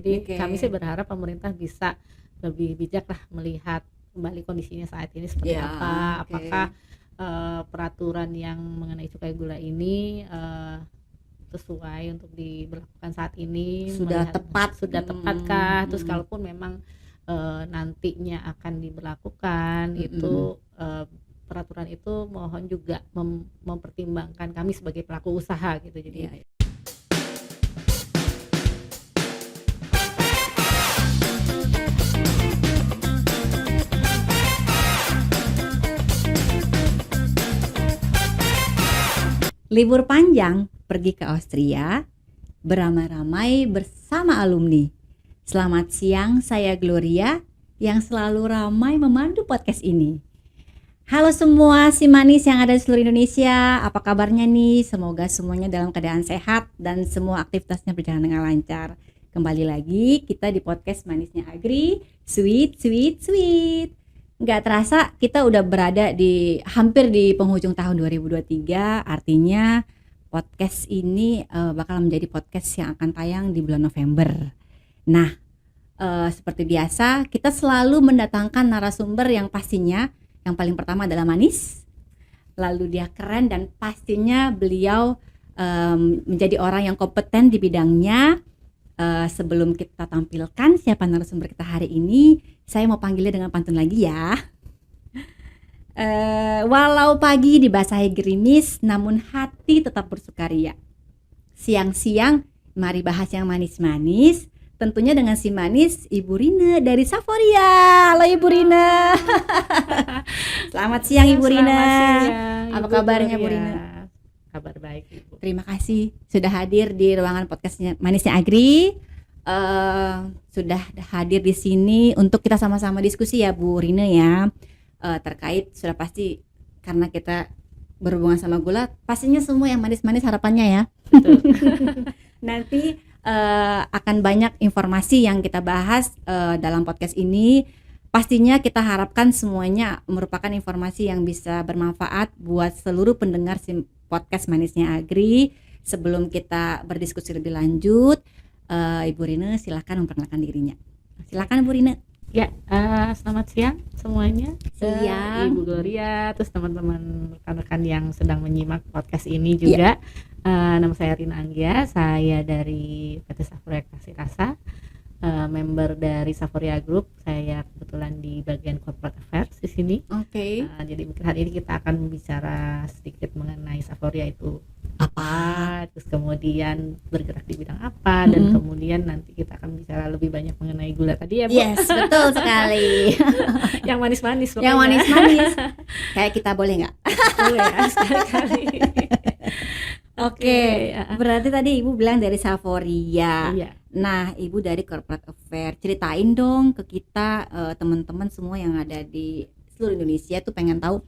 Jadi Oke. kami sih berharap pemerintah bisa lebih bijak lah melihat kembali kondisinya saat ini seperti Ya, apa. oke. Apakah peraturan yang mengenai cukai gula ini sesuai untuk diberlakukan saat ini, Sudah tepat. sudah tepatkah, terus kalaupun memang nantinya akan diberlakukan itu peraturan itu mohon juga mempertimbangkan kami sebagai pelaku usaha gitu. Jadi Ya. Libur panjang pergi ke Austria beramai-ramai bersama alumni. Selamat siang, saya Gloria yang selalu ramai memandu podcast ini. Halo semua si manis yang ada di seluruh Indonesia, apa kabarnya nih? Semoga semuanya dalam keadaan sehat dan semua aktivitasnya berjalan dengan lancar. Kembali lagi kita di podcast Manisnya Agri, sweet. Nggak terasa kita udah berada di hampir di penghujung tahun 2023, artinya podcast ini bakal menjadi podcast yang akan tayang di bulan November. Nah, seperti biasa kita selalu mendatangkan narasumber yang pastinya yang paling pertama adalah manis, lalu dia keren dan pastinya beliau menjadi orang yang kompeten di bidangnya. Sebelum kita tampilkan siapa narasumber kita hari ini, saya mau panggilnya dengan pantun lagi ya. Walau pagi dibasahi gerimis, namun hati tetap bersukaria. Siang-siang, mari bahas yang manis-manis. Tentunya dengan si manis, Ibu Rina dari Saforia. Halo Ibu Rina. Selamat siang Ibu Rina. siang, Apa Ibu kabarnya, Bu Gloria? Rina? Kabar baik Ibu. Terima kasih sudah hadir di ruangan podcastnya Manisnya Agri. Sudah hadir di sini untuk kita sama-sama diskusi ya Bu Rina ya. Terkait sudah pasti karena kita berhubungan sama gula, pastinya semua yang manis-manis harapannya ya. Betul. Nanti akan banyak informasi yang kita bahas dalam podcast ini. Pastinya kita harapkan semuanya merupakan informasi yang bisa bermanfaat buat seluruh pendengar podcast Manisnya Agri. Sebelum kita berdiskusi lebih lanjut, Ibu Rina silakan memperkenalkan dirinya. Silakan Bu Rina. Ya, selamat siang semuanya. Siang. Ibu Gloria, terus teman-teman rekan-rekan yang sedang menyimak podcast ini juga. Nama saya Rina Anggia, saya dari PT Saforia Kasih Rasa, member dari Saforia Group. Saya kebetulan di bagian corporate affairs di sini. Oke. Jadi mungkin hari ini kita akan bicara sedikit mengenai Saforia itu apa, terus kemudian bergerak di bidang apa, dan kemudian nanti kita akan bicara lebih banyak mengenai gula tadi ya Bu. Yes, betul sekali. Yang manis-manis pokoknya. Yang manis-manis. Kayak kita boleh nggak? Boleh ya, sekali-kali. Oke, berarti tadi Ibu bilang dari Saforia. Iya. Nah, Ibu dari corporate affairs. Ceritain dong ke kita teman-teman semua yang ada di seluruh Indonesia tuh pengen tahu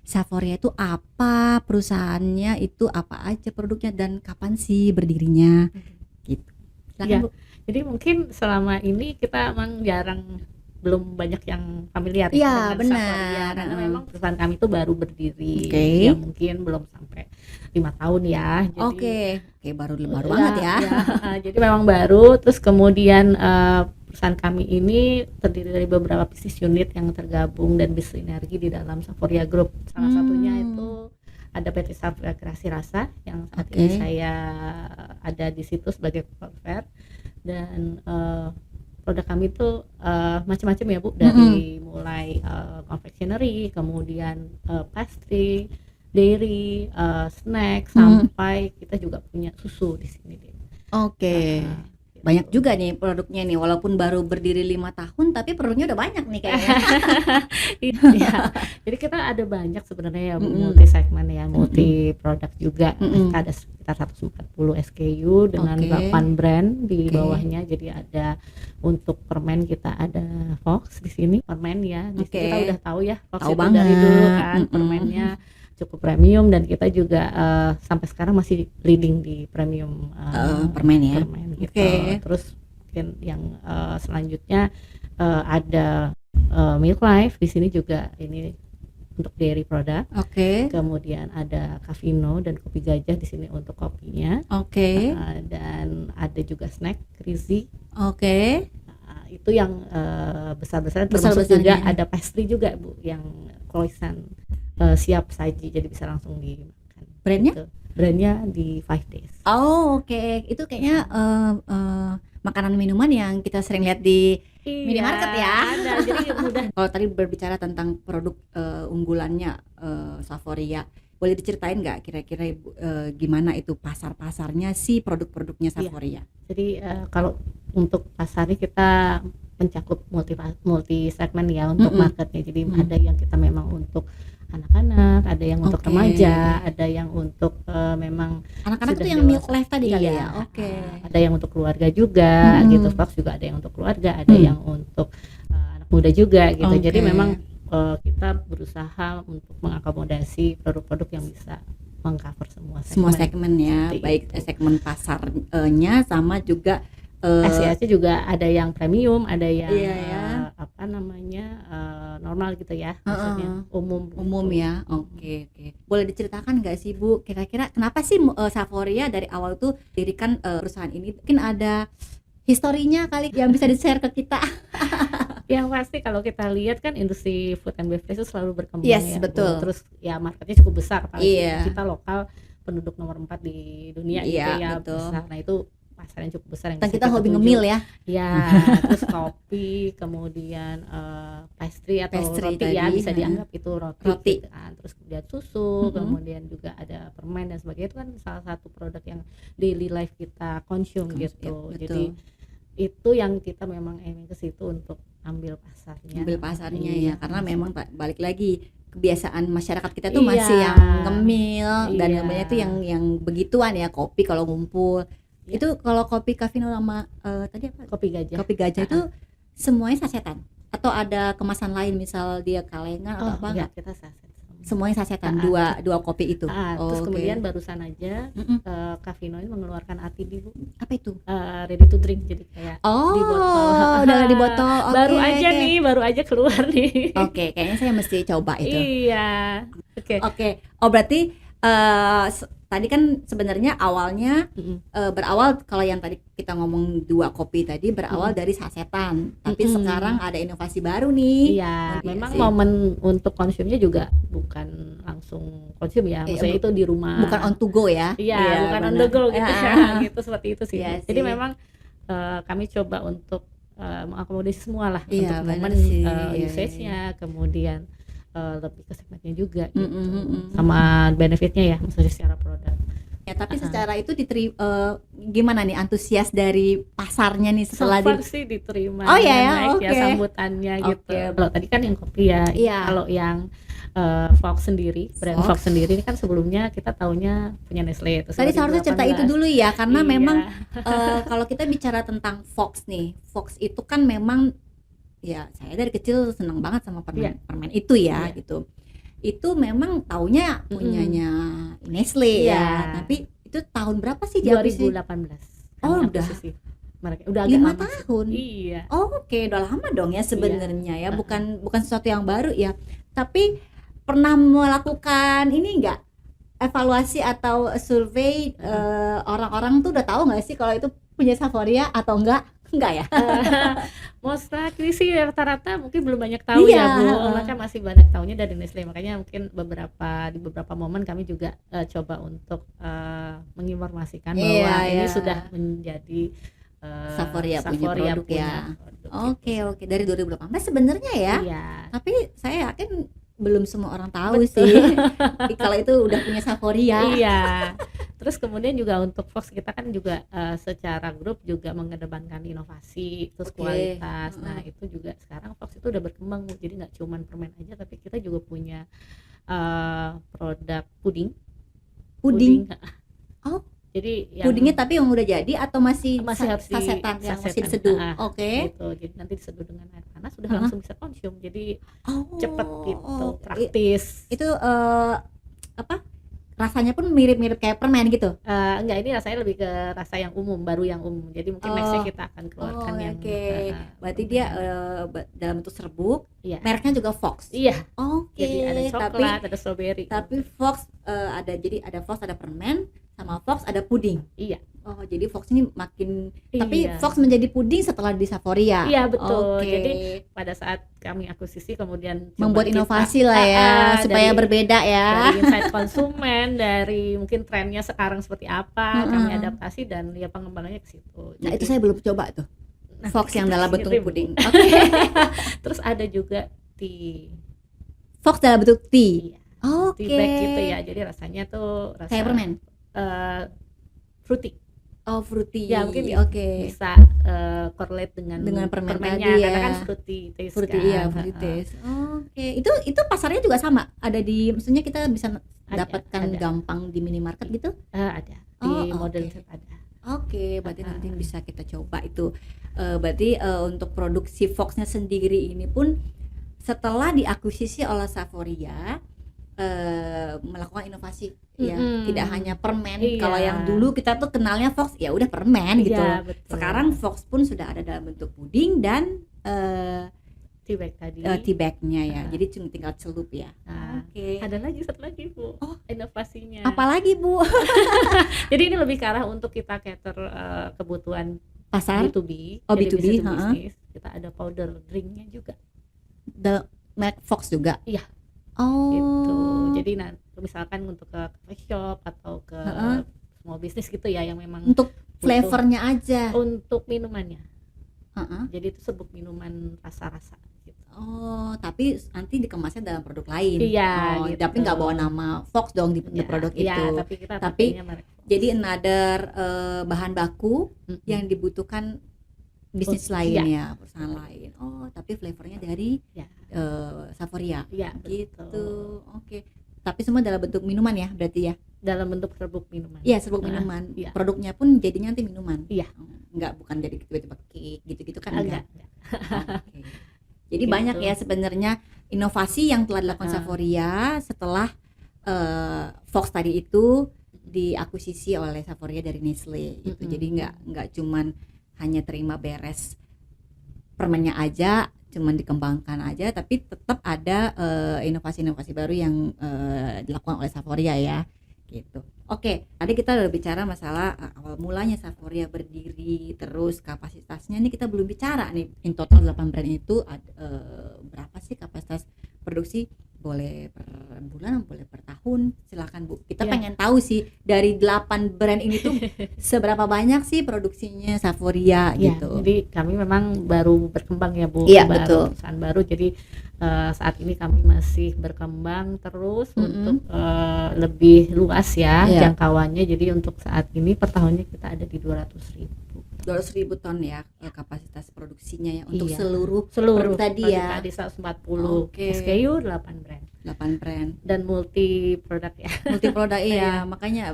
Saforia itu apa, perusahaannya itu apa aja produknya dan kapan sih berdirinya gitu. Silakan Iya. Bu. Jadi mungkin selama ini kita emang belum banyak yang familiar Iya, dengan benar. Saforia, karena memang perusahaan kami itu baru berdiri. Oke. Ya mungkin belum sampai 5 tahun ya. Jadi Oke, baru banget ya. Jadi memang baru. Terus kemudian perusahaan kami ini terdiri dari beberapa bisnis unit yang tergabung dan bersinergi di dalam Saforia Group. Salah satunya itu ada PT Saforia Kasih Rasa yang saat ini saya ada di situ sebagai corporate, dan produk kami itu macam-macam ya Bu, dari mulai confectionery, kemudian pastry, dairy, snack, sampai kita juga punya susu di sini. Oke. Banyak juga nih produknya nih, walaupun baru berdiri 5 tahun tapi produknya udah banyak nih kayaknya. Iya. Jadi kita ada banyak sebenarnya ya, multi segmen ya, multi produk juga. Kita ada sekitar 140 SKU dengan 8 brand di bawahnya. Jadi ada untuk permen kita ada Fox di sini, permen ya. Di sini kita udah tahu ya, Fox Tahu itu banget. dari dulu kan permennya cukup premium, dan kita juga sampai sekarang masih leading di premium permen ya. permen gitu. Terus mungkin yang selanjutnya ada Milk Life di sini juga, ini untuk dairy product. Oke. Kemudian ada Cavino dan Kopi Gajah di sini untuk kopinya. Oke. Dan ada juga snack Rizzy. Oke. Itu yang besar-besar, termasuk juga ada pastry juga Bu, yang croissant siap saji, jadi bisa langsung dimakan. Brandnya? Gitu. Brandnya di 5 Days. Oh oke. Itu kayaknya makanan minuman yang kita sering lihat di minimarket ya. Ada, jadi mudah. Kalau tadi berbicara tentang produk unggulannya Saforia, boleh diceritain nggak kira-kira gimana itu pasar-pasarnya si produk-produknya Saforia? Jadi kalau untuk pasarnya kita mencakup multi segmen ya untuk marketnya. Jadi ada yang kita memang untuk anak-anak, ada yang untuk remaja, ada yang untuk memang anak-anak itu yang dewasa. milk life tadi kali ya. Ada yang untuk keluarga juga gitu. Fox juga ada yang untuk keluarga, ada yang untuk anak muda juga gitu. Jadi memang kita berusaha untuk mengakomodasi produk-produk yang bisa mengcover semua segmen ya, baik segmen pasarnya sama juga SIA juga ada yang premium, ada yang normal gitu ya, maksudnya umum ya. Oke. Boleh diceritakan nggak sih Bu, kira-kira kenapa sih Saforia dari awal tuh dirikan perusahaan ini? Mungkin ada historinya kali yang bisa di-share ke kita. Yang pasti kalau kita lihat kan industri food and beverage itu selalu berkembang ya. Betul. Terus ya marketnya cukup besar, apalagi kita lokal penduduk nomor 4 di dunia gitu ya, betul. Besar. Nah itu pasar yang cukup besar yang kita hobi ngemil ya. Ya, terus kopi, kemudian pastry atau roti tadi, ya bisa dianggap itu roti. Gitu kan. Terus kemudian susu, kemudian juga ada permen dan sebagainya, itu kan salah satu produk yang daily life kita consume gitu. Betul. Jadi itu yang kita memang ingin ke situ untuk ambil pasarnya ya, karena memang balik lagi kebiasaan masyarakat kita tuh masih yang ngemil dan ngemilnya itu yang begituan ya, kopi kalau ngumpul. Itu kalau kopi Cavino sama tadi apa? Kopi Gajah itu semuanya sasetan atau ada kemasan lain, misal dia kalengan atau apa? Enggak, kita saset. Semuanya sasetan, dua kopi itu. Terus kemudian barusan aja Cavino ini mengeluarkan RTD Bu. Apa itu? Ready to drink, jadi kayak di botol. Udah di botol. Baru aja keluar nih. Oke, kayaknya saya mesti coba itu. Iya. Oke. Oh berarti tadi kan sebenarnya awalnya berawal, kalau yang tadi kita ngomong 2 kopi tadi berawal dari sasetan, tapi sekarang ada inovasi baru nih. Iya, memang momen untuk konsumnya juga bukan langsung konsum ya, maksudnya itu di rumah. Bukan on to go ya. Iya, bukan on the go gitu ya, gitu seperti itu sih. Jadi memang kami coba untuk mengakomodasi semua lah untuk momen usage-nya, kemudian lebih ke segmennya juga gitu. Sama benefitnya ya, maksudnya secara produk ya. Tapi secara itu gimana nih antusias dari pasarnya nih setelah sih diterima sambutannya gitu. Kalau tadi kan yang kopi ya. Kalau yang Fox sendiri, brand Fox sendiri kan sebelumnya kita taunya punya Nestle. Tadi seharusnya cerita itu dulu ya, karena memang kalau kita bicara tentang Fox nih, Fox itu kan memang ya, saya dari kecil senang banget sama permen itu ya gitu. Itu memang taunya punyanya Nestle ya. Tapi itu tahun berapa sih dia? 2018. Udah 5 tahun. Iya. Oke, udah lama dong ya sebenarnya ya. Bukan sesuatu yang baru ya. Tapi pernah melakukan ini enggak, evaluasi atau survei orang-orang tuh udah tahu nggak sih kalau itu punya Saforia atau enggak ya? Most likely sih rata-rata mungkin belum banyak tahu ya Bu. Maka masih banyak tahunya dari Nestle. Makanya mungkin di beberapa momen kami juga coba untuk menginformasikan bahwa ini sudah menjadi Saforia punya produk ya. Oke. Dari 2018 sebenarnya ya. Tapi saya yakin belum semua orang tahu sih kalau itu udah punya Saforia. Iya. Terus kemudian juga untuk Fox kita kan juga secara grup juga mengedepankan inovasi, terus kualitas. Nah itu juga sekarang Fox itu udah berkembang, jadi nggak cuman permen aja, tapi kita juga punya produk puding. Oh, jadi pudingnya tapi yang udah jadi atau masih harus sasetan yang masih diseduh? Gitu. Jadi nanti diseduh dengan air panas sudah langsung bisa konsum. Jadi cepet gitu, praktis. Itu rasanya pun mirip-mirip kayak permen gitu. Enggak, ini rasanya lebih ke rasa yang umum, baru yang umum. Jadi mungkin nextnya kita akan keluarkan Oh, yang oke. Berarti dia dalam bentuk serbuk. iya. Mereknya juga Fox. Iya, Oke. jadi ada Tapi coklat, ada strawberry. Fox ada Fox ada permen sama Fox ada puding. Iya. Oh, jadi Fox ini makin tapi Iya. Fox menjadi puding setelah di Saforia. Iya, betul. Oke. Jadi pada saat kami akuisisi kemudian coba Membuat kita, inovasi lah ya supaya dari- berbeda ya. dari insight konsumen, dari mungkin trennya sekarang seperti apa, kami adaptasi dan ya pengembangannya ke situ. Nah, Jadi, itu saya belum coba tuh. nah, Fox yang kita dalam bentuk kirim. puding. Oke. Terus ada juga tea. Fox dalam bentuk tea. Iya. Oke. Tea bag gitu ya. Jadi rasanya tuh rasa Kayak permen. fruity. Oh, fruity. Ya, mungkin Oke. bisa correlate dengan permen permennya tadi karena ya. kan fruity taste Fruity kan. iya, fruity taste. Oke. Itu pasarnya juga sama. Ada di maksudnya kita bisa dapatkan ada. gampang di minimarket gitu. Ada di Oh, modern oke. set ada. Oke, berarti nanti bisa kita coba itu. Berarti untuk produksi Fox-nya sendiri ini pun setelah diakuisisi oleh Saforia melakukan inovasi ya, tidak hanya permen. Iya. Kalau yang dulu kita tuh kenalnya Fox ya udah permen gitu. Iya, betul. Sekarang Fox pun sudah ada dalam bentuk puding dan tea bag tadi. tea bag-nya ya. Jadi cuma tinggal celup ya. Nah, Oke. ada lagi satu lagi Bu, Oh. inovasinya. Apalagi Bu? Jadi ini lebih ke arah untuk kita cater kebutuhan Pasar B2B. Oh, jadi B2B, business to ha-ha. business. Kita ada powder drinknya juga merek Fox juga. Iya. Oh. gitu. Jadi misalkan untuk ke coffee shop atau ke Ha-ha. small business gitu ya yang memang Untuk flavornya aja. untuk minumannya. Heeh. Jadi itu serbuk minuman rasa-rasa gitu. Oh, tapi nanti dikemasnya dalam produk lain. Iya, Oh, gitu. tapi nggak bawa nama Fox dong di Ya, produk iya, itu. tapi kita Tapi pakainya merek Fox. Jadi another bahan baku Mm-mm. yang dibutuhkan bisnis Oh, lain iya. ya, perusahaan lain. Oh, tapi flavornya dari Ya. Saforia. Iya, Gitu. betul. Oke. Tapi semua dalam bentuk minuman ya, berarti ya? Dalam bentuk serbuk minuman. Iya, serbuk Nah, minuman. iya. Produknya pun jadinya nanti minuman. Iya. Enggak, bukan jadi tiba-tiba cake gitu-gitu kan Enggak. Oke. Jadi Gitu. banyak ya sebenarnya inovasi yang telah dilakukan Ah. Saforia setelah Fox tadi itu diakuisisi oleh Saforia dari Nestle gitu. Mm-mm. Jadi nggak cuman hanya terima beres permennya aja, cuman dikembangkan aja, tapi tetap ada inovasi-inovasi baru yang dilakukan oleh Saforia ya gitu. Oke, tadi kita udah bicara masalah awal mulanya Saforia berdiri, terus kapasitasnya nih kita belum bicara nih. In total 8 brand itu berapa sih kapasitas produksi? Boleh per bulan, boleh per tahun. Silakan Bu. Kita Iya. pengen tahu sih dari 8 brand ini tuh seberapa banyak sih produksinya Saforia Ya, gitu. jadi kami memang baru berkembang ya Bu, Iya, baru betul. perusahaan baru. Jadi saat ini kami masih berkembang terus untuk lebih luas ya Iya. jangkauannya. Jadi untuk saat ini per tahunnya kita ada di 200.000. 200.000 ton ya kapasitas produksinya ya untuk Iya. seluruh Seluruh tadi produk ya. tadi 140 Oke. SKU, 8 brand 8 brand. dan multi produk ya. Multi produk iya, Iya. makanya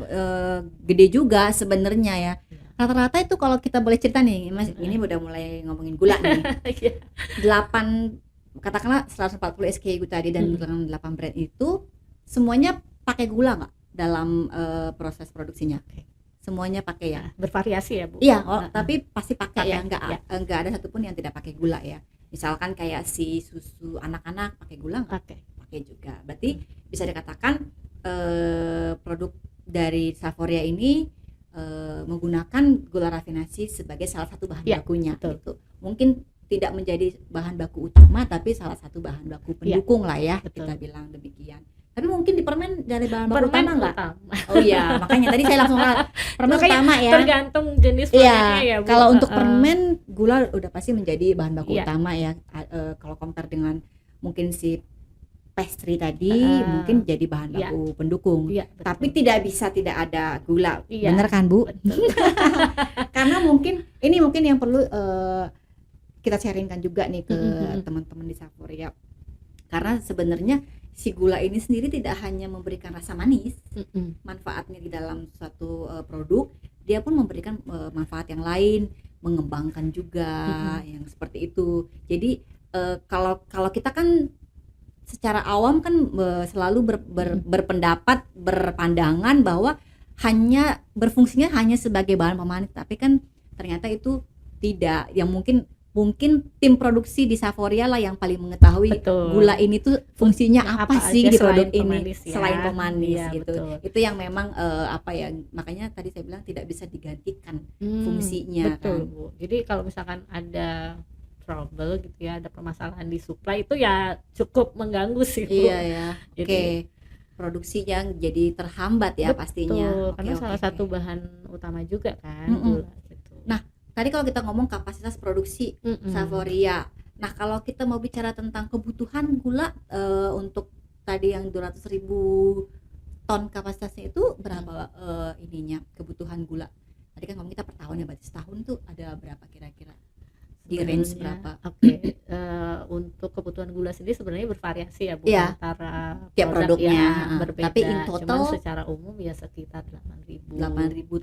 gede juga sebenarnya ya. Rata-rata itu kalau kita boleh cerita nih, Mas, ini udah mulai ngomongin gula nih. Iya. 8 katakanlah 140 SKU tadi dan 8 brand itu semuanya pakai gula nggak dalam proses produksinya? Semuanya pakai ya? Nah, bervariasi ya Bu. Iya, Nah, tapi pasti pakai ya, Pakai, nggak ada satupun yang tidak pakai gula ya. Misalkan kayak si susu anak-anak pakai gula nggak? Oke. Pakai juga. Berarti bisa dikatakan produk dari Saforia ini menggunakan gula rafinasi sebagai salah satu bahan Ya, bakunya betul. gitu. Mungkin tidak menjadi bahan baku utama tapi salah satu bahan baku pendukung lah ya, betul. kita bilang demikian. Tapi mungkin di permen dari bahan baku utama nggak? utama. Oh iya, makanya tadi saya langsung permen Makanya utama ya. Tergantung jenis Iya, produknya ya Bu. kalau untuk permen gula udah pasti menjadi bahan baku Iya. utama ya. Kalau compare dengan mungkin si pastry tadi mungkin jadi bahan Iya. baku pendukung. Iya, betul. Tapi tidak bisa tidak ada gula. Iya. Benar kan, Bu? Betul. Karena mungkin yang perlu kita sharingkan juga nih ke Mm-mm. teman-teman di Saforia. Karena sebenarnya si gula ini sendiri tidak hanya memberikan rasa manis, Mm-mm. manfaatnya di dalam suatu produk, dia pun memberikan manfaat yang lain, mengembangkan juga yang seperti itu. Jadi kalau kita kan secara awam kan selalu berpendapat, berpandangan bahwa hanya berfungsinya hanya sebagai bahan pemanis, tapi kan ternyata itu tidak. Yang mungkin tim produksi di Savoria lah yang paling mengetahui Betul. gula ini tuh fungsinya apa sih aja di produk selain ini pemanis ya. selain pemanis Iya, gitu. betul. Itu yang memang apa ya, makanya tadi saya bilang tidak bisa digantikan fungsinya betul, kan. Bu. Jadi kalau misalkan ada trouble gitu ya, ada permasalahan di supply itu ya cukup mengganggu sih, Bu. Iya ya. Jadi, Oke. Produksinya jadi terhambat ya betul, pastinya. karena Oke, salah oke, satu oke. bahan utama juga kan Mm-mm. gula gitu. Nah, tadi kalau kita ngomong kapasitas produksi Savoria. Nah, kalau kita mau bicara tentang kebutuhan gula untuk tadi yang 200.000 ton kapasitasnya itu berapa ininya kebutuhan gula? Tadi kan ngomong kita per tahun ya, berarti setahun tuh ada berapa kira-kira? Di range Sebenarnya, berapa? Oke, untuk kebutuhan gula sendiri sebenarnya bervariasi ya, Bu, Iya. antara Tiap produk produknya. yang berbeda. Tapi in total cuman secara umum ya sekitar 8.000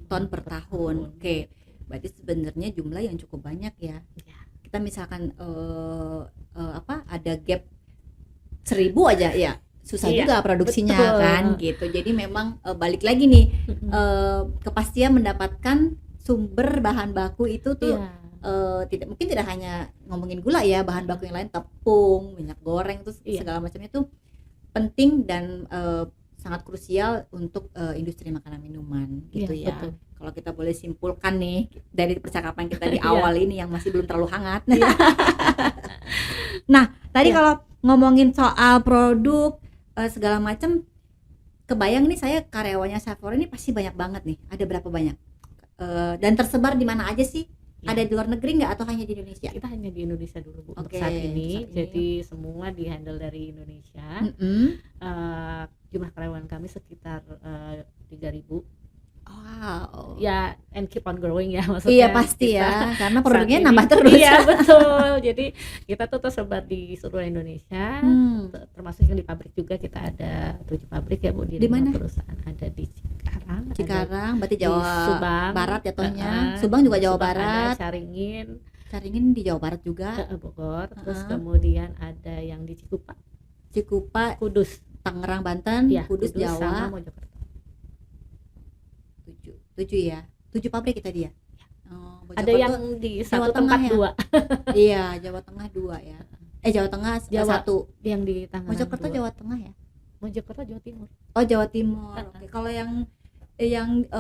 ton per tahun. Oke. Berarti sebenarnya jumlah yang cukup banyak ya. Ya. Kita misalkan ada gap 1.000 aja ya. Susah Iya, juga produksinya betul. kan gitu. Jadi memang balik lagi nih kepastian mendapatkan sumber bahan baku itu tuh Iya. tidak hanya ngomongin gula ya, bahan baku yang lain, tepung, minyak goreng terus Iya. segala macamnya itu penting dan sangat krusial untuk industri makanan minuman gitu Iya, ya. betul. Kalau kita boleh simpulkan nih dari percakapan kita di Iya. awal ini yang masih belum terlalu hangat. Iya. Nah, tadi Iya. kalau ngomongin soal produk segala macam, kebayang nih saya karyawannya Savoria ini pasti banyak banget nih. Ada berapa banyak? Dan tersebar di mana aja sih? Ya. Ada di luar negeri nggak atau hanya di Indonesia? Kita hanya di Indonesia dulu, Bu, untuk Oke, saat ini. saat ini. Jadi semua dihandle dari Indonesia. Jumlah karyawan kami sekitar 3.000. Wow. Ya, and keep on growing ya maksudnya. Iya pasti kita ya, karena saat produknya ini- nambah terus. Iya, betul. Jadi kita tuh tersebar di seluruh Indonesia. Termasuk yang di pabrik juga, kita ada 7 pabrik ya, Bu, di Di mana? perusahaan. Ada di Cikarang, ada Cikarang, berarti di Jawa Subang, Barat ya tohnya. Heeh. Subang juga Jawa Subang ada, Barat. Caringin, Caringin di Jawa Barat juga. Bogor, terus Heeh. kemudian ada yang di Cikupa, Cikupa, Kudus, Tangerang, Banten, ya, Kudus, sama Jawa. Mojokerto. 7 ya. 7 pabrik kita dia. Oh, Ada Mojokerto- yang di Jawa satu Tengah tempat ya? 2, Iya, Jawa Tengah 2 ya. Jawa Tengah Jawa. 1. yang di Tangerang. Mojokerto 2. Jawa Tengah ya. Mojokerto Jawa Timur. Oh, Jawa Timur. Heeh. Oke. Kalau yang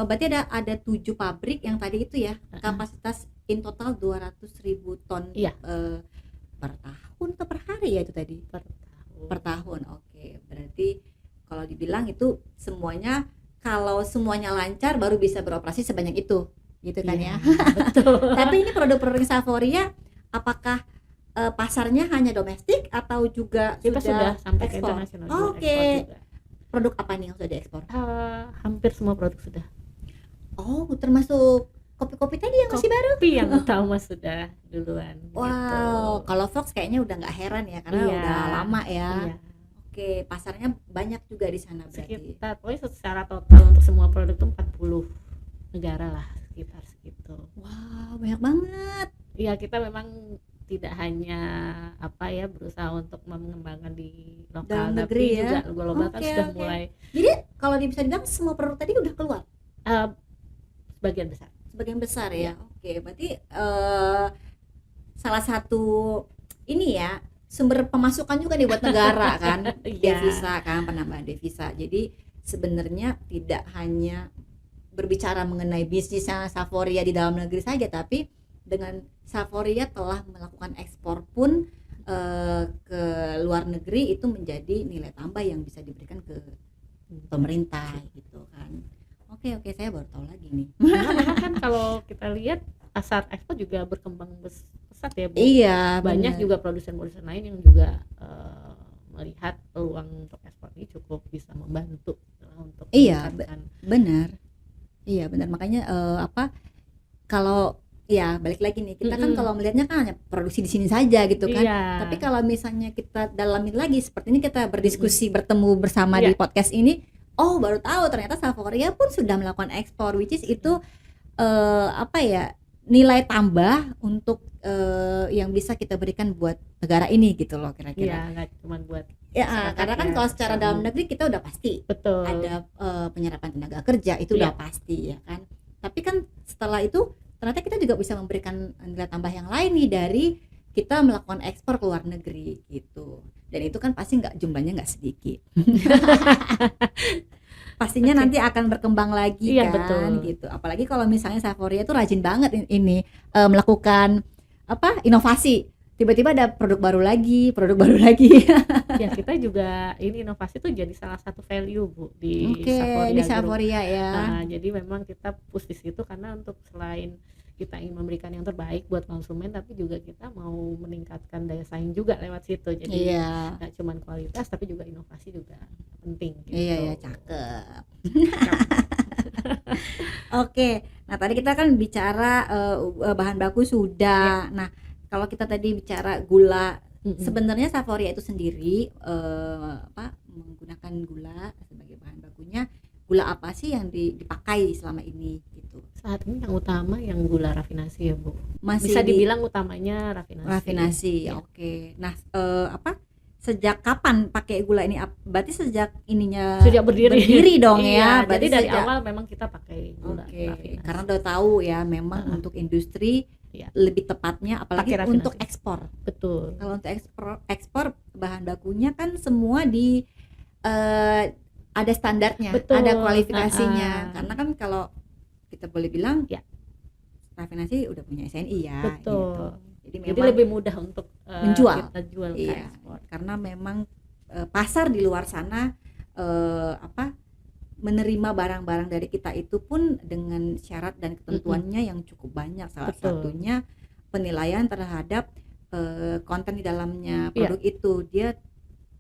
berarti ada 7 pabrik yang tadi itu ya. Kapasitas in total 200.000 ton Iya. per tahun atau per hari ya itu tadi? Per tahun. Per tahun. Oke. Berarti kalau dibilang itu semuanya, kalau semuanya lancar baru bisa beroperasi sebanyak itu. Gitu kan Iya, ya. betul. Tapi ini produk-produk Savoria apakah pasarnya hanya domestik atau juga Kita sudah sampai ke ekspor? internasional juga, Oke. ekspor juga. Produk apa nih yang sudah diekspor? Hampir semua produk sudah. Oh, termasuk kopi-kopi tadi yang masih baru? Kopi yang utama sudah duluan. Wow, gitu. kalau Fox kayaknya udah nggak heran ya karena Iya. udah lama ya. Iya. Oke, pasarnya banyak juga di sana berarti. Sekitar, pokoknya secara total untuk semua produk itu 40 negara lah, sekitar segitu. Wow, banyak banget. Iya, kita memang tidak hanya berusaha untuk mengembangkan di lokal, Dalam tapi negeri ya. juga global kan Oke, sudah oke. mulai Jadi kalau bisa dibilang semua produk tadi udah keluar sebagian besar. sebagian besar Iya. ya. Oke, berarti salah satu ini ya sumber pemasukan juga nih buat negara kan. Iya. Devisa kan, penambahan devisa. Jadi sebenarnya tidak hanya berbicara mengenai bisnisnya Savoria di dalam negeri saja, tapi dengan Savoria telah melakukan ekspor pun ke luar negeri, itu menjadi nilai tambah yang bisa diberikan ke pemerintah gitu kan. Oke, saya baru tahu lagi nih. Karena kan kalau kita lihat pasar ekspor juga berkembang pesat ya, Bu. Iya, Banyak benar. juga produsen-produsen lain yang juga melihat peluang untuk ekspor ini cukup bisa membantu untuk Iya, meningkatkan. benar. Iya, benar. Makanya kalau ya balik lagi nih, kita kan Mm-mm. kalau melihatnya kan hanya produksi di sini saja gitu kan. Iya. Tapi kalau misalnya kita dalamin lagi seperti ini, kita berdiskusi bertemu bersama Iya. di podcast ini, oh baru tahu ternyata Savoria pun sudah melakukan ekspor, which is itu nilai tambah untuk yang bisa kita berikan buat negara ini gitu loh Iya, kira-kira. nggak cuma buat Ya, masyarakat karena kan ya kalau secara bisa dalam negeri kita udah pasti betul. ada penyerapan tenaga kerja, itu Iya. udah pasti ya kan. Tapi kan setelah itu ternyata kita juga bisa memberikan nilai tambah yang lain nih dari kita melakukan ekspor ke luar negeri gitu. Dan itu kan pasti nggak jumlahnya nggak sedikit. Pastinya Oke. nanti akan berkembang lagi Iya, kan betul. gitu. Apalagi kalau misalnya Saforia itu rajin banget ini melakukan apa inovasi. Tiba-tiba ada produk baru lagi, produk baru lagi. Ya kita juga ini inovasi tuh jadi salah satu value Bu di Oke, di Saforia Group. Saforia ya. Jadi memang kita push di situ karena untuk selain kita ingin memberikan yang terbaik buat konsumen, tapi juga kita mau meningkatkan daya saing juga lewat situ. Jadi Iya. nggak cuma kualitas tapi juga inovasi juga penting gitu. Iya ya, cakep. Oke. Nah, tadi kita kan bicara bahan baku sudah. Nah, kalau kita tadi bicara gula, sebenarnya Saforia itu sendiri menggunakan gula sebagai bahan bakunya. Gula apa sih yang dipakai selama ini gitu? Saat ini yang utama yang gula rafinasi ya Bu. Masih Bisa dibilang utamanya rafinasi. rafinasi. Ya. Oke. Nah, sejak kapan pakai gula ini? Berarti sejak ininya Sejak berdiri dong Iya, ya. Berarti jadi dari sejak awal memang kita pakai gula Oke, rafinasi. karena udah tahu ya memang untuk industri Iya. lebih tepatnya apalagi Pakai rafinasi. untuk ekspor. Betul. Kalau untuk ekspor bahan bakunya kan semua di ada standarnya, Betul. ada kualifikasinya. Karena kan kalau kita boleh bilang Ya. rafinasi udah punya SNI ya. Betul. Gitu. Jadi Jadi memang lebih mudah untuk menjual. kita jual ke Iya, ekspor. karena memang pasar di luar sana menerima barang-barang dari kita itu pun dengan syarat dan ketentuannya yang cukup banyak. Salah Betul. satunya penilaian terhadap konten di dalamnya produk itu. Dia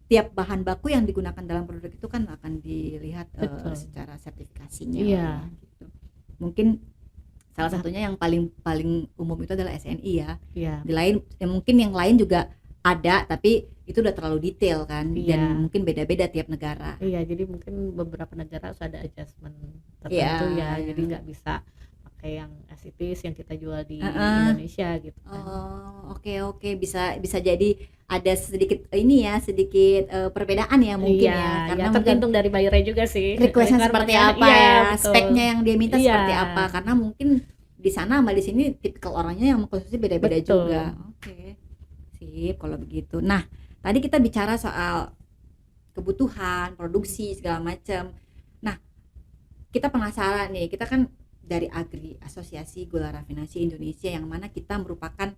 tiap bahan baku yang digunakan dalam produk itu kan akan dilihat secara sertifikasinya. Iya. Gitu. Mungkin salah satunya yang paling umum itu adalah SNI ya. Iya. Di lain mungkin yang lain juga ada, tapi itu udah terlalu detail kan. Iya. Dan mungkin beda-beda tiap negara. Iya, jadi mungkin beberapa negara harus ada adjustment tertentu Iya, ya. iya. Jadi nggak bisa pakai yang as it is yang kita jual di Indonesia gitu kan. Oh, oke, bisa jadi ada sedikit ini ya, sedikit perbedaan ya mungkin Iya, ya. Karena ya tergantung dari buyernya juga sih. requestnya seperti apa Iya, ya, betul. speknya yang dia minta Iya. seperti apa. Karena mungkin di sana sama di sini tipikal orangnya yang mengkonsumsi beda-beda Betul. juga. Oke, sip kalau begitu. Nah, tadi kita bicara soal kebutuhan, produksi segala macam. Nah, kita penasaran nih, kita kan dari AGRI, Asosiasi Gula Rafinasi Indonesia, yang mana kita merupakan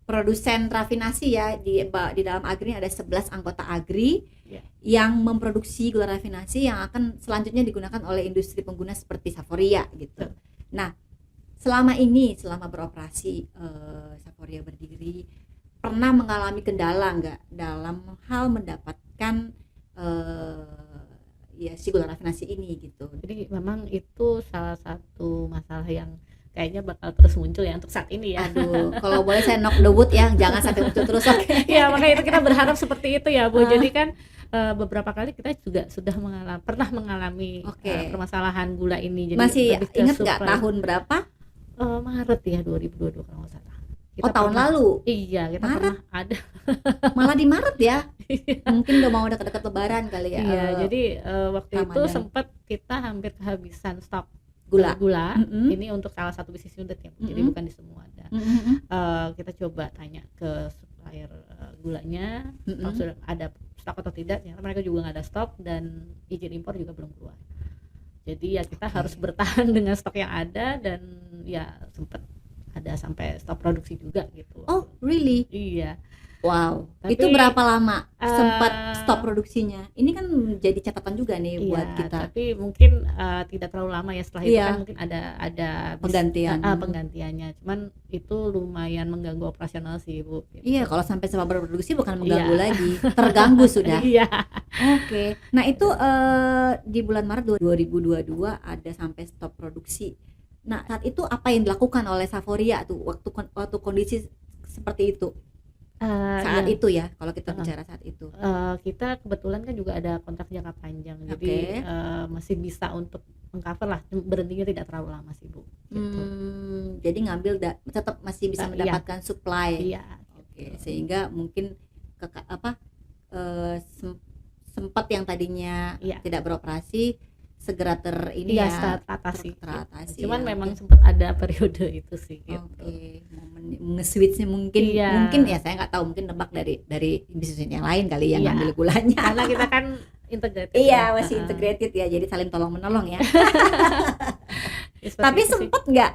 produsen rafinasi ya. Di dalam AGRI ada 11 anggota AGRI yang memproduksi gula rafinasi yang akan selanjutnya digunakan oleh industri pengguna seperti Saforia gitu. Nah, selama beroperasi Saforia berdiri, pernah mengalami kendala nggak dalam hal mendapatkan si gula rafinasi ini gitu? Jadi memang itu salah satu masalah yang kayaknya bakal terus muncul ya untuk saat ini ya. Aduh, kalau boleh saya knock the wood ya, jangan sampai muncul terus. Oke. Ya, makanya itu kita berharap seperti itu ya Bu. Jadi kan beberapa kali kita juga sudah pernah mengalami permasalahan gula ini. Jadi masih ingat nggak supply. tahun berapa? Maret ya 2022 kalau nggak salah. Kita tahun lalu? Iya, kita Maret? pernah ada. Malah di Maret ya? Mungkin udah mau dekat-dekat Lebaran kali ya. Iya, jadi waktu itu Ramadan. sempat kita hampir kehabisan stok Gula. Ini untuk salah satu bisnis unit ya, jadi bukan di semua ada. Kita coba tanya ke supplier gulanya, kalau sudah ada stok atau tidak. Ternyata mereka juga nggak ada stok dan izin impor juga belum keluar. Jadi ya kita harus bertahan dengan stok yang ada, dan ya sempat ada sampai stop produksi juga gitu. Oh, really? Iya. Wow. Tapi, itu berapa lama sempat stop produksinya? Ini kan jadi catatan juga nih buat kita. Tapi mungkin tidak terlalu lama ya, setelah itu kan mungkin ada penggantiannya. Cuman itu lumayan mengganggu operasional sih Bu. Gitu. Iya, kalau sampai stop produksi bukan mengganggu lagi, terganggu sudah. Iya. Oke. Nah, itu di bulan Maret 2022 ada sampai stop produksi. Nah, saat itu apa yang dilakukan oleh Saforia tuh waktu kondisi seperti itu? Saat itu ya, kalau kita bicara saat itu. Kita kebetulan kan juga ada kontrak jangka panjang, jadi masih bisa untuk mengcover lah, berhentinya tidak terlalu lama sih Bu. Gitu. Jadi ngambil tetap masih bisa mendapatkan supply. Iya. Oke, sehingga mungkin sempat yang tadinya Iya. tidak beroperasi segera ini Iya, ya teratasi. teratasi Cuman ya. memang sempat ada periode itu sih gitu. Oke, momen nge-switch-nya mungkin Iya. ya saya nggak tahu, mungkin nebak dari bisnis yang lain kali yang Iya. ngambil gulanya. Karena kita kan integrated. Iya, ya. masih integrated ya, jadi saling tolong menolong ya. Ya, seperti Tapi itu sih. sempet nggak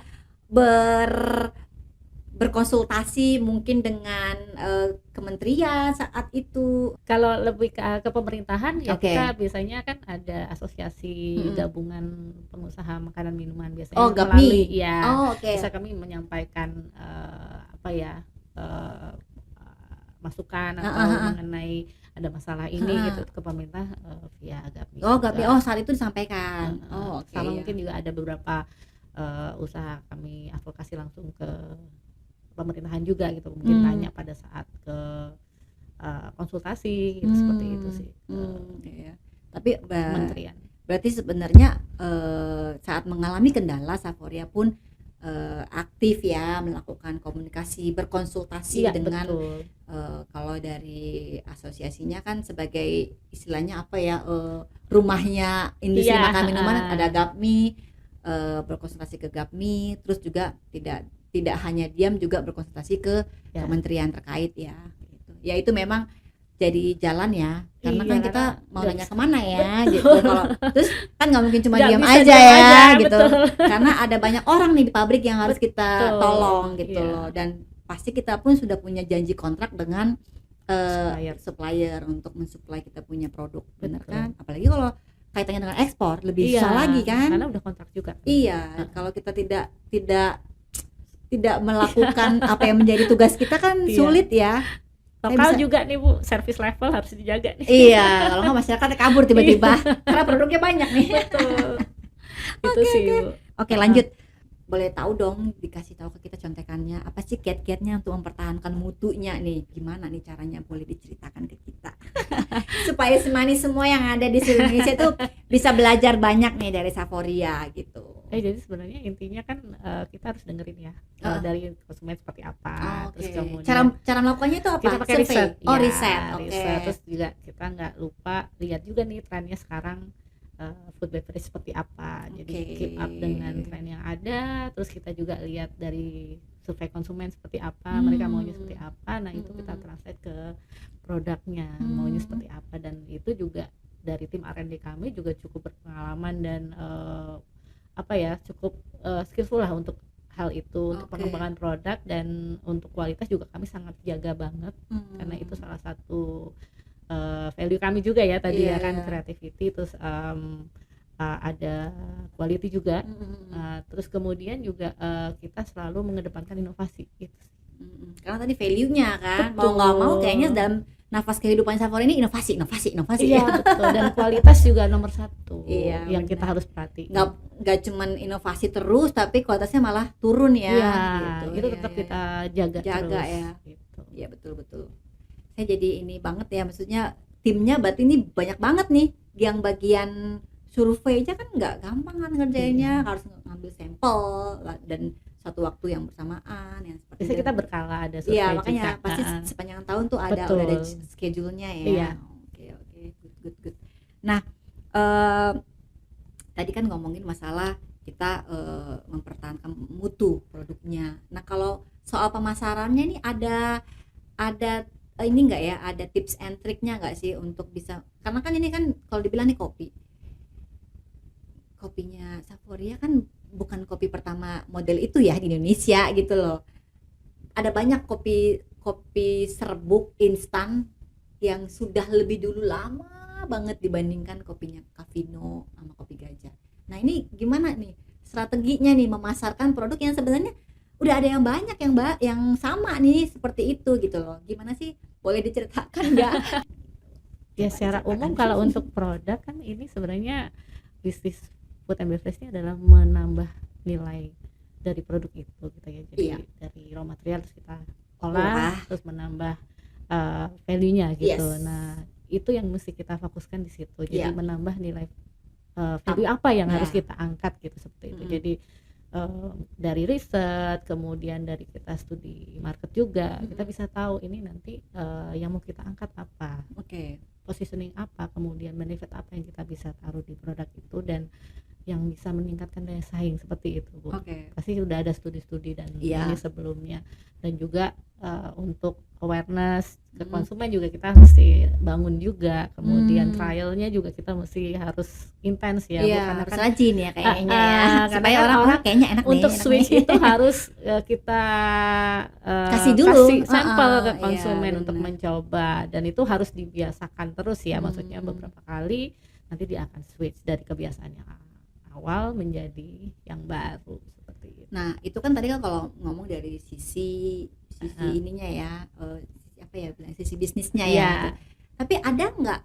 berkonsultasi mungkin dengan kementerian saat itu? Kalau lebih ke pemerintahan ya Oke. kita biasanya kan ada asosiasi Mm-mm. gabungan pengusaha makanan minuman biasanya Oh, GAPMI. melalui ya Oh, oke. bisa kami menyampaikan masukan atau mengenai ada masalah ini gitu ke pemerintah via GAPMI. Oh, juga. GAPMI. Oh, saat itu disampaikan. Oh, oke. Sama ya. mungkin juga ada beberapa usaha kami advokasi langsung ke pemerintahan juga gitu, mungkin tanya pada saat ke konsultasi gitu, seperti itu sih Iya. Tapi kementerian. berarti sebenarnya saat mengalami kendala Saforia pun aktif ya melakukan komunikasi, berkonsultasi Iya, dengan betul. kalau dari asosiasinya kan sebagai istilahnya apa ya, rumahnya industri Iya, makanan minuman ada GAPMI, berkonsultasi ke GAPMI, terus juga tidak hanya diam, juga berkonsultasi ke Ya. kementerian terkait ya gitu. Ya itu memang jadi jalan ya, karena Iya, kan kita karena mau nggak nanya bisa. kemana ya gitu. Kalau terus kan nggak mungkin cuma Nggak diam bisa aja diam ya aja, gitu, betul. karena ada banyak orang nih di pabrik yang harus kita Betul, tolong gitu iya. loh, dan pasti kita pun sudah punya janji kontrak dengan supplier untuk mensuplai kita punya produk, benar Betul. kan? Apalagi kalau kaitannya dengan ekspor lebih Iya, susah lagi kan? karena udah kontrak juga. Iya, kalau kita tidak melakukan apa yang menjadi tugas kita kan Iya. sulit ya. Lokal bisa- juga nih Bu, service level harus dijaga nih. Iya, kalau nggak masyarakatnya kabur tiba-tiba karena produknya banyak nih. Betul. Itu sih Bu. Oke, lanjut. Boleh tahu dong, dikasih tahu ke kita contekannya apa sih kiat-kiatnya untuk mempertahankan mutunya nih? Gimana nih caranya, boleh diceritakan ke kita supaya semanis semua yang ada di seluruh Indonesia tuh bisa belajar banyak nih dari Saforia gitu. Jadi sebenarnya intinya kan kita harus dengerin ya dari konsumen seperti apa. Terus kemudian Cara melakukannya itu apa? kita pakai Survei? riset. Oh, Ya, riset. Oke. riset. Terus juga kita nggak lupa lihat juga nih trennya sekarang food beverage seperti apa. Jadi Oke. keep up dengan tren yang ada. Terus kita juga lihat dari survei konsumen seperti apa, mereka maunya seperti apa. Nah, itu kita translate ke produknya, maunya seperti apa, dan itu juga dari tim R&D kami juga cukup berpengalaman dan cukup skillful lah untuk hal itu, untuk Oke. pengembangan produk, dan untuk kualitas juga kami sangat jaga banget karena itu salah satu value kami juga ya tadi Iya, ya kan, iya. creativity, terus ada quality juga. Terus kemudian juga kita selalu mengedepankan inovasi gitu. Karena tadi value-nya kan, Betul. mau nggak mau kayaknya dalam nafas kehidupan Saforia ini inovasi. Iya betul, dan kualitas juga nomor satu Iya, yang kita benar. harus perhatikan. Nggak cuman inovasi terus, tapi kualitasnya malah turun ya. Iya, gitu. itu Iya, tetap iya, kita jaga Jaga terus, ya. gitu. Iya, betul. Saya jadi ini banget ya, maksudnya timnya berarti ini banyak banget nih, yang bagian survei aja kan nggak gampang kan ngerjainnya, harus ngambil sampel dan satu waktu yang bersamaan yang seperti Biasanya itu. kita berkala ada survei Iya, juga. makanya pasti sepanjang tahun tuh udah ada Betul. schedule-nya ya. Iya. Oke, good. Nah, tadi kan ngomongin masalah kita mempertahankan mutu produknya. Nah, kalau soal pemasarannya nih ada ini enggak ya, ada tips and triknya enggak sih untuk bisa, karena kan ini kan kalau dibilang nih kopinya Saforia kan bukan kopi pertama model itu ya di Indonesia gitu loh. Ada banyak kopi serbuk instan yang sudah lebih dulu lama banget dibandingkan kopinya Cafino sama kopi Gajah. Nah, ini gimana nih strateginya nih memasarkan produk yang sebenarnya udah ada yang banyak yang sama nih seperti itu gitu loh. Gimana sih? Boleh diceritakan nggak? Ya, secara umum kalau untuk produk kan ini sebenarnya bisnis food and beverage ini adalah menambah nilai dari produk itu gitu ya. Jadi Iya. dari raw material terus kita olah, terus menambah value-nya gitu. Yes. Nah, itu yang mesti kita fokuskan di situ. Jadi Iya. menambah nilai value apa yang harus Nah. kita angkat gitu, seperti itu. Mm-mm. Jadi dari riset, kemudian dari kita studi market juga, kita bisa tahu ini nanti yang mau kita angkat apa, Oke. positioning apa, kemudian benefit apa yang kita bisa taruh di produk itu dan yang bisa meningkatkan daya saing seperti itu, Bu. Oke. Pasti sudah ada studi-studi dan Iya. ini sebelumnya, dan juga untuk awareness ke Mm. konsumen juga kita mesti bangun juga, kemudian Hmm. trialnya juga kita mesti harus intens ya, Bu, Iya, karena harus kan rajin ya kayaknya ya. karena Supaya kan orang orang kayaknya enak nih, untuk enak switch nih. itu harus kita Kasih dulu. kasih sampel ke Iya, konsumen untuk benar. mencoba, dan itu harus dibiasakan terus ya, maksudnya Hmm. beberapa kali nanti dia akan switch dari kebiasaan yang awal menjadi yang baru seperti itu. Nah, itu kan tadi kan kalau ngomong dari sisi ininya ya, sisi apa ya bilang, sisi bisnisnya ya. Iya. Gitu. Tapi ada nggak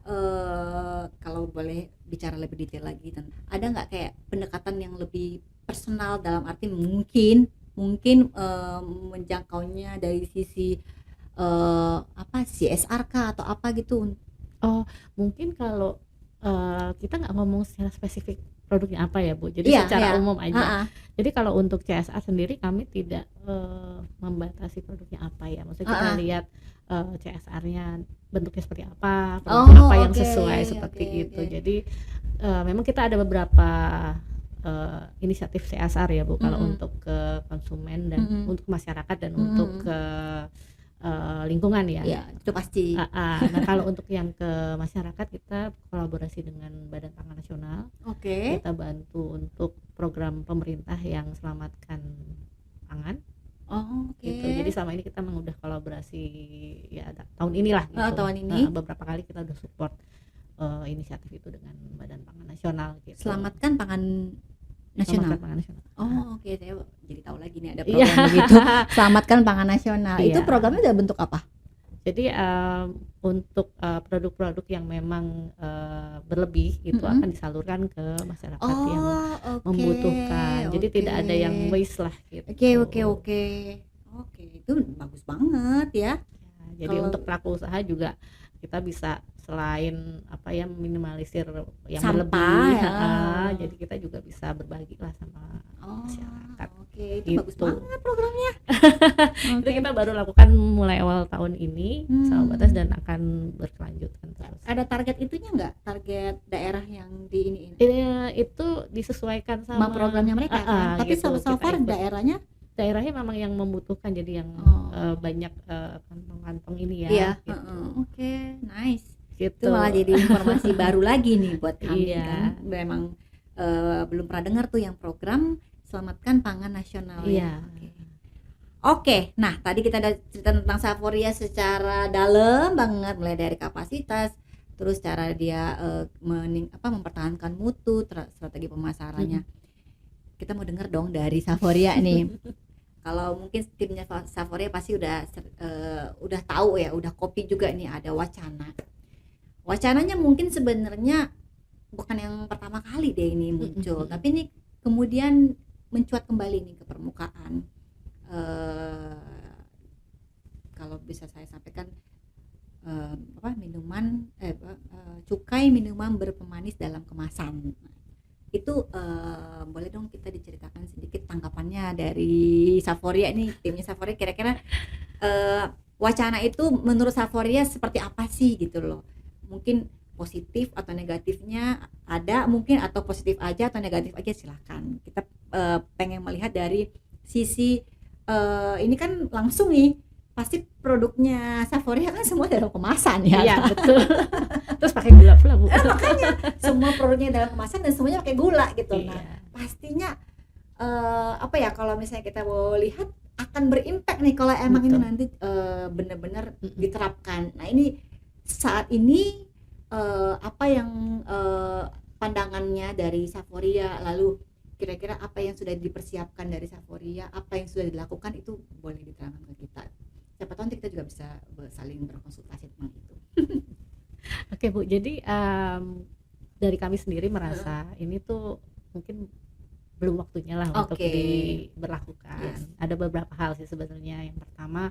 kalau boleh bicara lebih detail lagi, ada nggak kayak pendekatan yang lebih personal dalam arti mungkin menjangkaunya dari sisi apa CSR kah atau apa gitu? Oh, mungkin kalau kita nggak ngomong secara spesifik produknya apa ya, Bu. Jadi Iya, secara iya. umum aja. Ha-ha. Jadi kalau untuk CSR sendiri kami tidak membatasi produknya apa ya. Maksudnya kita Ha-ha. lihat CSR-nya bentuknya seperti apa, produknya apa yang oke, sesuai seperti oke, itu. oke. Jadi memang kita ada beberapa inisiatif CSR ya, Bu, kalau Mm-mm. untuk ke konsumen dan Mm-mm. untuk masyarakat dan Mm-mm. untuk ke lingkungan ya. Ya, itu pasti. Nah, kalau untuk yang ke masyarakat kita kolaborasi dengan Badan Pangan Nasional. Oke. Kita bantu untuk program pemerintah yang selamatkan pangan. Oh, oke. Gitu. Jadi selama ini kita memang udah kolaborasi ya tahun inilah gitu. Tahun ini. Beberapa kali kita udah support inisiatif itu dengan Badan Pangan Nasional gitu. Selamatkan pangan nasional. Selamatkan Pangan Nasional. Oh, oke, saya jadi tahu lagi nih ada Iya. program begitu. Selamatkan pangan nasional. Itu Iya. programnya dalam bentuk apa? Jadi untuk produk-produk yang memang berlebih itu Mm-mm. akan disalurkan ke masyarakat yang oke. membutuhkan. Jadi Oke. tidak ada yang waste lah gitu. Oke, itu bagus banget ya. Ya, jadi Kalau- untuk pelaku usaha juga kita bisa selain apa ya minimalisir yang Sampah, berlebih, ya. jadi kita juga bisa berbagi lah sama masyarakat. Oke, itu Gitu. bagus banget programnya. Itu kita baru lakukan mulai awal tahun ini sama batas dan akan berkelanjutan terus. Ada target itunya nggak? Target daerah yang di ini? Itu disesuaikan sama programnya mereka kan? Tapi gitu, so kita far ikut. daerahnya memang yang membutuhkan, jadi yang banyak kantong-kantong ini ya. iya. Gitu. Oke, nice. Gitu. Itu malah jadi informasi baru lagi nih buat kami Iya. kan. Memang belum pernah dengar tuh yang program Selamatkan Pangan Nasional. Iya. Oke, nah tadi kita ada cerita tentang Saforia secara dalam banget, mulai dari kapasitas, terus cara dia mempertahankan mutu, strategi pemasarannya. Kita mau dengar dong dari Saforia nih. Kalau mungkin timnya Saforia pasti udah tahu ya, udah copy juga nih ada wacana. Wacananya mungkin sebenarnya bukan yang pertama kali deh ini muncul, tapi ini kemudian mencuat kembali nih ke permukaan. Kalau bisa saya sampaikan cukai minuman berpemanis dalam kemasan. Itu boleh dong kita diceritakan sedikit tanggapannya dari Saforia nih, timnya Saforia, kira-kira wacana itu menurut Saforia seperti apa sih gitu loh. Mungkin positif atau negatifnya ada mungkin, atau positif aja atau negatif aja, silahkan. Kita pengen melihat dari sisi ini kan langsung nih, pasti produknya Saforia kan semua dalam kemasan ya. Iya, betul. Terus pakai gula pula, Bu. Makanya semua produknya dalam kemasan dan semuanya pakai gula gitu. Iya. Nah, pastinya kalau misalnya kita mau lihat akan berimpact nih kalau emang Betul. ini nanti benar-benar diterapkan. Nah, ini saat ini apa yang pandangannya dari Saforia, lalu kira-kira apa yang sudah dipersiapkan dari Saforia, apa yang sudah dilakukan, itu boleh diterangkan ke kita. Siapa tahu nanti kita juga bisa saling berkonsultasi tentang itu. Oke, Bu. Jadi dari kami sendiri merasa ini tuh mungkin belum waktunya lah untuk Oke. diberlakukan. Yes. Ada beberapa hal sih sebenarnya. Yang pertama,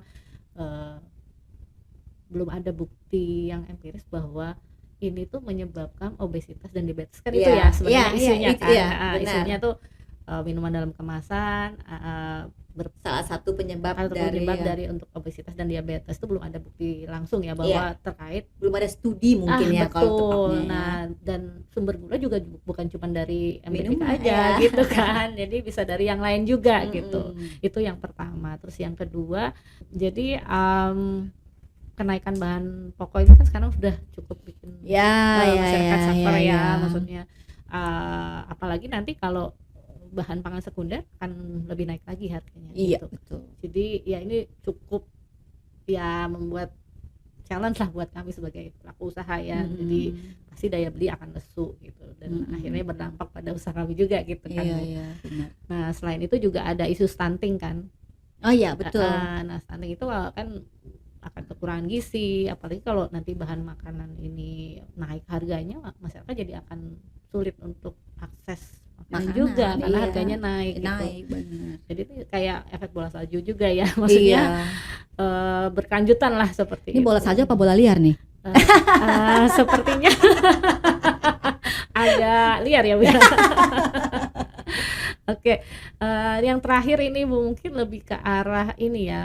belum ada bukti yang empiris bahwa ini tuh menyebabkan obesitas dan diabetes, kan itu Iya, ya sebenarnya iya, isunya itu kan. ya, Nah, benar. isunya tuh minuman dalam kemasan Salah satu penyebab dari untuk obesitas dan diabetes itu belum ada bukti langsung ya bahwa terkait, belum ada studi mungkin ya kalau betul. tepatnya ya. Nah, dan sumber gula juga bukan cuma dari MBTK Minuman, aja ya. gitu kan. Jadi bisa dari yang lain juga gitu. Mm-mm. Itu yang pertama. Terus yang kedua, jadi kenaikan bahan pokok ini kan sekarang sudah cukup bikin masyarakat suffer ya. Maksudnya apalagi nanti kalau bahan pangan sekunder akan lebih naik lagi harganya. Iya, gitu. betul. Jadi ya ini cukup ya membuat challenge lah buat kami sebagai pelaku usaha ya. Jadi pasti daya beli akan lesu gitu, dan akhirnya berdampak pada usaha kami juga gitu kan. Iya, benar. Nah, selain itu juga ada isu stunting kan. Oh iya, betul. Nah, stunting itu kan akan kekurangan gizi, apalagi kalau nanti bahan makanan ini naik harganya, masyarakat jadi akan sulit untuk akses makanan juga karena harganya naik gitu. Benar. Jadi itu kayak efek bola salju juga ya, maksudnya berkelanjutan lah seperti ini itu. bola salju apa bola liar nih? Sepertinya agak liar ya Bu. Oke, yang terakhir ini mungkin lebih ke arah ini ya.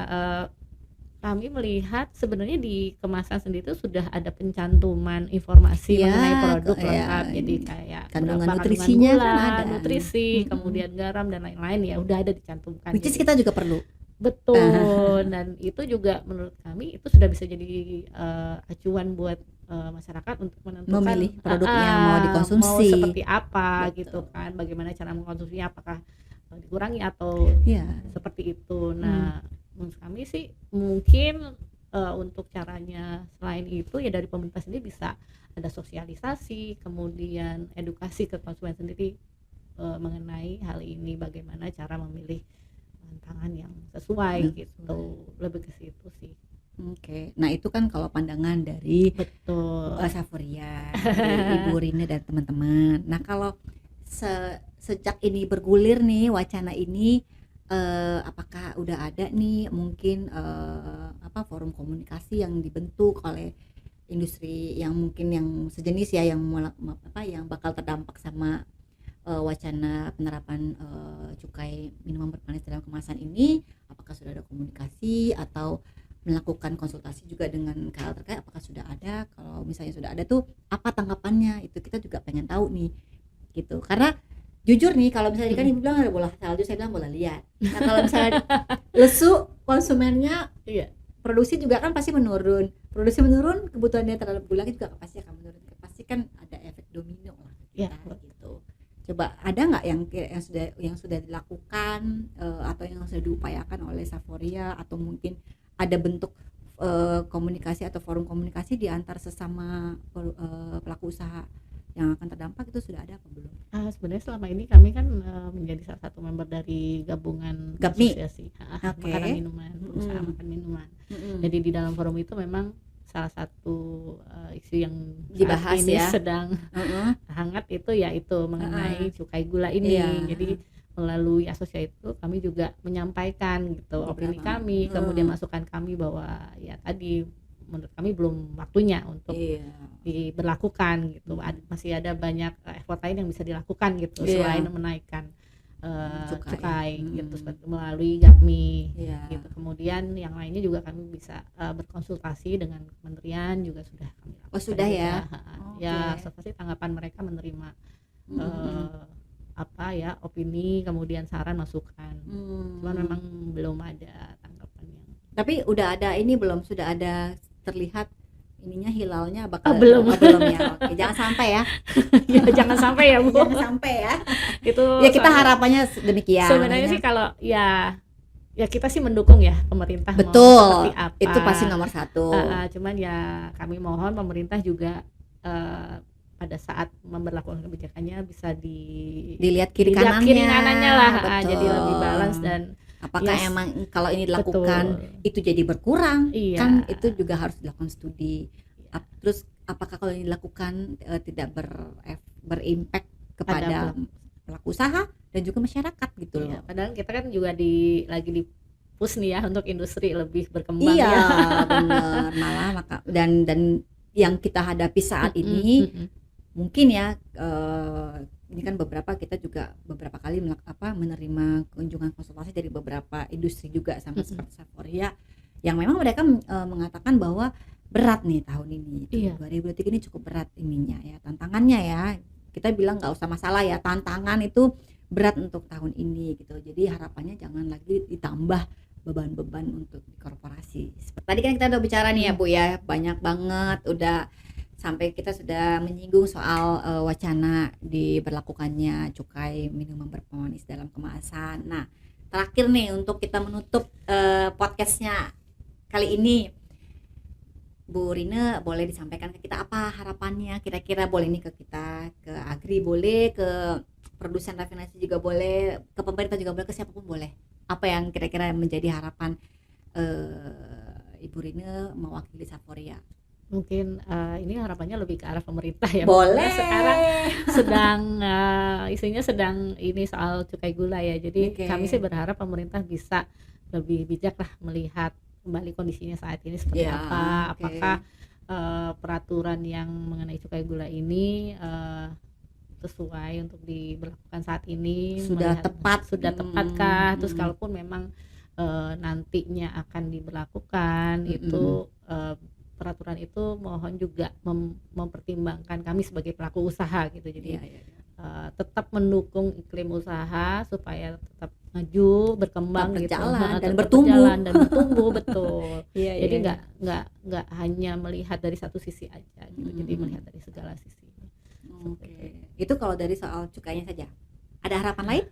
Kami melihat sebenarnya di kemasan sendiri itu sudah ada pencantuman informasi mengenai produk lengkap, jadi kayak kandungan berapa nutrisinya kandungan gula, kan ada. Nutrisi, kemudian garam dan lain-lain ya udah ada dicantumkan. Which is kita juga perlu. Betul, dan itu juga menurut kami itu sudah bisa jadi acuan buat masyarakat untuk menentukan memilih produk yang mau dikonsumsi. Mau seperti apa. Betul. Gitu kan, bagaimana cara mengkonsumsinya, apakah dikurangi atau seperti itu. Nah, menurut kami sih mungkin untuk caranya selain itu ya dari pemerintah sendiri bisa ada sosialisasi, kemudian edukasi ke konsumen sendiri mengenai hal ini, bagaimana cara memilih bahan pangan yang sesuai gitu, lebih ke situ sih. Oke, nah itu kan kalau pandangan dari Saforia, dari Ibu Rina dan teman-teman. Nah kalau sejak ini bergulir nih wacana ini, apakah udah ada nih mungkin forum komunikasi yang dibentuk oleh industri yang mungkin yang sejenis ya, yang bakal terdampak sama wacana penerapan cukai minuman bermanis dalam kemasan ini? Apakah sudah ada komunikasi atau melakukan konsultasi juga dengan KL terkait? Apakah sudah ada? Kalau misalnya sudah ada tuh apa tanggapannya? Itu kita juga pengen tahu nih gitu, karena jujur nih kalau misalnya kan Ibu bilang ada bola salju, saya bilang bola liar. Nah kalau misalnya lesu konsumennya, produksi juga kan pasti menurun. Produksi menurun, kebutuhannya terhadap gula juga pasti akan menurun. Pasti kan ada efek domino lah gitu. Coba ada nggak yang sudah dilakukan atau yang sudah diupayakan oleh Saforia, atau mungkin ada bentuk komunikasi atau forum komunikasi di antar sesama pelaku usaha yang akan terdampak, itu sudah ada apa belum? Sebenarnya selama ini kami kan menjadi salah satu member dari gabungan asosiasi makanan minuman, perusahaan makan minuman. Jadi di dalam forum itu memang salah satu isu yang dibahas ini sedang hangat itu yaitu mengenai cukai gula ini. Jadi melalui asosiasi itu kami juga menyampaikan gitu opini kami, kemudian masukan kami bahwa ya tadi menurut kami belum waktunya untuk diberlakukan gitu. Masih ada banyak effort lain yang bisa dilakukan gitu selain menaikkan cukai gitu melalui GAPMI gitu. Kemudian yang lainnya juga kami bisa berkonsultasi dengan kementerian juga sudah kami lakukan. Oh sudah ya? Seperti tanggapan mereka menerima opini, kemudian saran, masukan. Cuman memang belum ada tanggapan yang. Tapi udah ada ini belum? Sudah ada terlihat ininya, hilalnya belum ya. Oke, jangan sampai ya. Jangan sampai ya Bu. Jangan sampai ya. Itu ya kita harapannya demikian. Sebenarnya sih kalau ya kita sih mendukung ya pemerintah. Betul. Mau seperti apa. Itu pasti nomor satu. Cuman ya kami mohon pemerintah juga pada saat memberlakukan kebijakannya bisa dilihat kiri kanannya lah. Jadi lebih balance, dan apakah emang kalau ini dilakukan itu jadi berkurang, kan itu juga harus dilakukan studi. Terus apakah kalau ini dilakukan tidak berimpact kepada pelaku usaha dan juga masyarakat gitu loh. Padahal kita kan juga lagi di push nih ya untuk industri lebih berkembang. Benar, malah dan yang kita hadapi saat ini mungkin ya ini kan kita juga beberapa kali menerima kunjungan konsultasi dari beberapa industri juga sama seperti Saforia yang memang mereka mengatakan bahwa berat nih tahun ini. Iya. 2023 ini cukup berat ininya ya, tantangannya ya. Kita bilang nggak usah masalah ya, tantangan itu berat untuk tahun ini gitu. Jadi harapannya jangan lagi ditambah beban-beban untuk korporasi. Tadi kan kita udah bicara nih ya Bu ya, banyak banget udah sampai kita sudah menyinggung soal wacana diberlakukannya cukai minuman berpemanis dalam kemasan. Nah, terakhir nih untuk kita menutup podcastnya kali ini, Bu Rine boleh disampaikan ke kita apa harapannya kira-kira, boleh nih ke kita, ke Agri boleh, ke produsen rafinasi juga boleh, ke pemerintah juga boleh, ke siapapun boleh. Apa yang kira-kira menjadi harapan Ibu Rine mewakili Saforia? Mungkin ini harapannya lebih ke arah pemerintah ya. Boleh. Sekarang sedang isunya sedang ini soal cukai gula ya. Jadi kami sih berharap pemerintah bisa lebih bijak lah melihat kembali kondisinya saat ini seperti apa. Apakah peraturan yang mengenai cukai gula ini sesuai untuk diberlakukan saat ini, sudah tepatkah? Terus kalaupun memang nantinya akan diberlakukan itu peraturan itu mohon juga mempertimbangkan kami sebagai pelaku usaha gitu. Jadi tetap mendukung iklim usaha supaya tetap maju, berkembang gitu, dan bertumbuh betul. Jadi nggak hanya melihat dari satu sisi aja gitu. Jadi melihat dari segala sisi. Itu kalau dari soal cukainya saja. Ada harapan lain?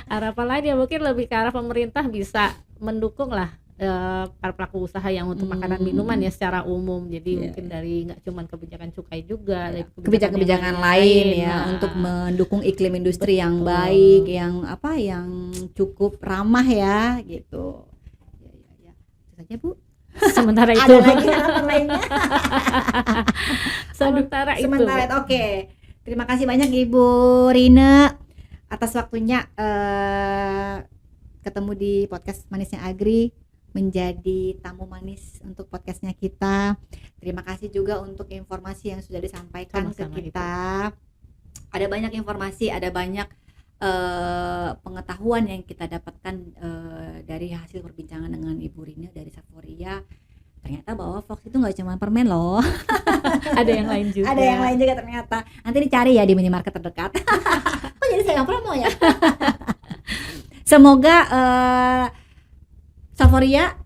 Harapan lain ya mungkin lebih ke arah pemerintah bisa mendukung lah para pelaku usaha yang untuk makanan minuman ya secara umum. Jadi mungkin dari nggak cuma kebijakan cukai juga, kebijakan lain ya, untuk mendukung iklim industri yang baik, yang cukup ramah ya gitu. Ya. Itu saja Bu. Sementara itu. Ada lagi harapan lainnya? Sementara itu. Oke. Terima kasih banyak Ibu Rine atas waktunya ketemu di podcast Manisnya Agri, menjadi tamu manis untuk podcastnya kita. Terima kasih juga untuk informasi yang sudah disampaikan ke kita. Ada banyak informasi, ada banyak pengetahuan yang kita dapatkan dari hasil perbincangan dengan Ibu Rine dari Saforia. Ternyata bahwa Fox itu nggak cuma permen loh. Ada yang lain juga. Ada yang lain juga ternyata. Nanti dicari ya di minimarket terdekat. Oh jadi saya nggak promo ya. Semoga Saforia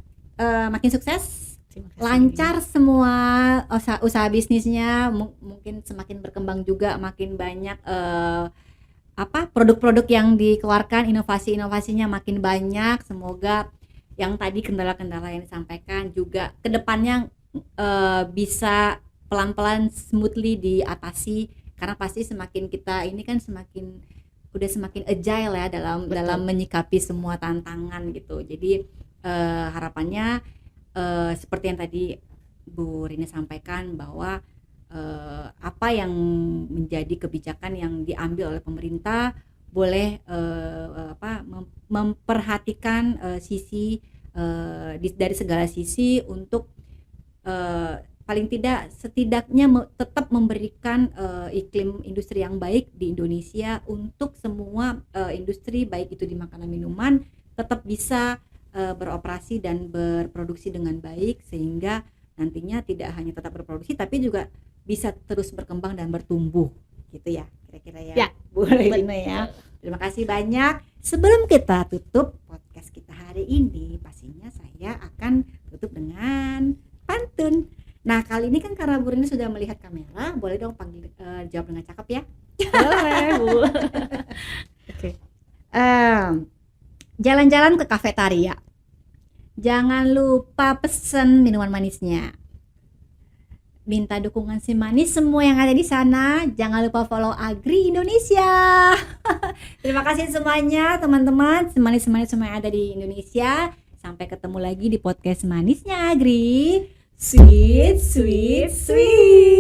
makin sukses, lancar semua usaha bisnisnya, mungkin semakin berkembang juga, makin banyak produk-produk yang dikeluarkan, inovasi-inovasinya makin banyak. Semoga yang tadi kendala-kendala yang disampaikan juga kedepannya bisa pelan-pelan smoothly diatasi, karena pasti semakin kita ini kan semakin agile ya dalam menyikapi semua tantangan gitu. Jadi harapannya seperti yang tadi Bu Rine sampaikan bahwa apa yang menjadi kebijakan yang diambil oleh pemerintah boleh memperhatikan sisi dari segala sisi untuk paling tidak setidaknya tetap memberikan iklim industri yang baik di Indonesia untuk semua industri, baik itu di makanan minuman, tetap bisa beroperasi dan berproduksi dengan baik, sehingga nantinya tidak hanya tetap berproduksi tapi juga bisa terus berkembang dan bertumbuh gitu ya, kira-kira ya, Bu Rine ya. Terima kasih banyak. Sebelum kita tutup podcast kita hari ini, pastinya saya akan tutup dengan pantun. Nah kali ini kan karena Bu Rine sudah melihat kamera, boleh dong panggil jawab dengan cakep ya. Boleh Bu. Oke. Jalan-jalan ke kafetaria, jangan lupa pesen minuman manisnya. Minta dukungan si manis semua yang ada di sana. Jangan lupa follow Agri Indonesia. Terima kasih semuanya teman-teman, semanis-semanis semua yang ada di Indonesia. Sampai ketemu lagi di podcast Manisnya Agri. Sweet, sweet, sweet.